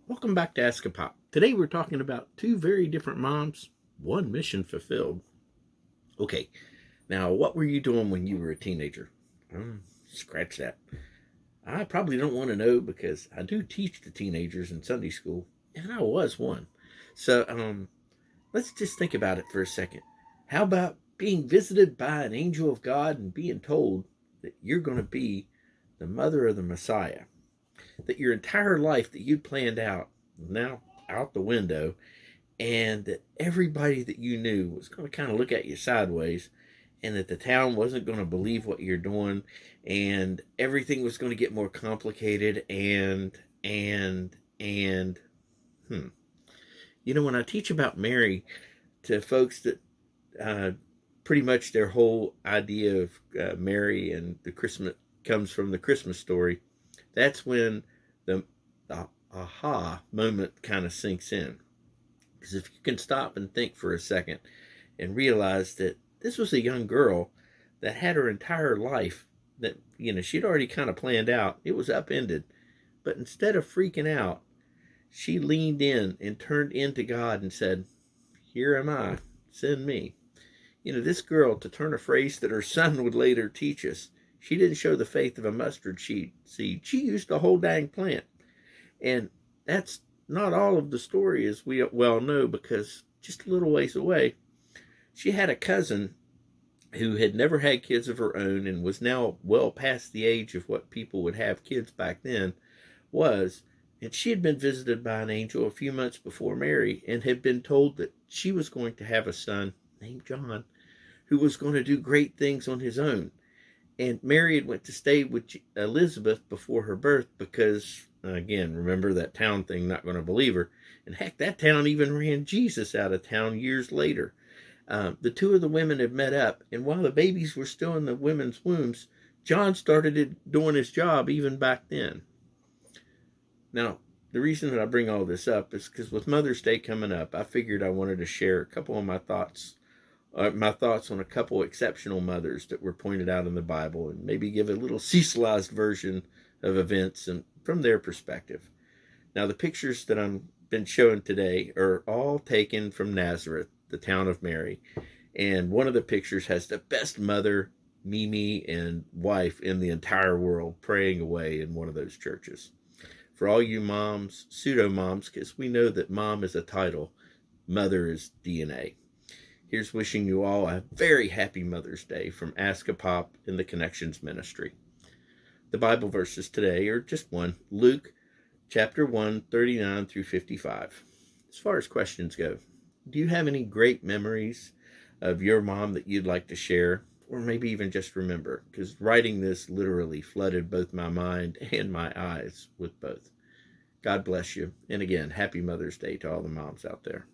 Welcome back to AskAPop. Today we're talking about two very different moms, one mission fulfilled. Okay, now what were you doing when you were a teenager? Scratch that. I probably don't want to know because I do teach the teenagers in Sunday school, and I was one. So let's just think about it for a second. How about being visited by an angel of God and being told that you're going to be the mother of the Messiah? That your entire life that you'd planned out now out the window, and that everybody that you knew was going to kind of look at you sideways, and that the town wasn't going to believe what you're doing, and everything was going to get more complicated, and when I teach about Mary to folks that uh, pretty much their whole idea of Mary and the Christmas comes from the Christmas story, that's when the, the aha moment kind of sinks in. Because if you can stop and think for a second and realize that this was a young girl that had her entire life that, she'd already kind of planned out, it was upended. But instead of freaking out, she leaned in and turned into God and said, "Here am I, send me." This girl, to turn a phrase that her son would later teach us, she didn't show the faith of a mustard seed. She used the whole dang plant. And that's not all of the story, as we well know, because just a little ways away, she had a cousin who had never had kids of her own and was now well past the age of what people would have kids back then was. And she had been visited by an angel a few months before Mary and had been told that she was going to have a son named John who was going to do great things on his own. And Mary had went to stay with Elizabeth before her birth because, again, remember that town thing, not going to believe her. And heck, that town even ran Jesus out of town years later. The two of the women had met up, and while the babies were still in the women's wombs, John started doing his job even back then. Now, the reason that I bring all this up is because with Mother's Day coming up, I figured I wanted to share a couple of my thoughts on a couple exceptional mothers that were pointed out in the Bible, and maybe give a little Cecilized version of events and from their perspective. Now, the pictures that I'm been showing today are all taken from Nazareth, the town of Mary, and one of the pictures has the best mother, Mimi, and wife in the entire world praying away in one of those churches. For all you moms, pseudo moms, because we know that mom is a title, mother is DNA. Here's wishing you all a very happy Mother's Day from AskAPop in the Connections Ministry. The Bible verses today are just one, Luke chapter 1, 39 through 55. As far as questions go, do you have any great memories of your mom that you'd like to share? Or maybe even just remember, because writing this literally flooded both my mind and my eyes with both. God bless you. And again, happy Mother's Day to all the moms out there.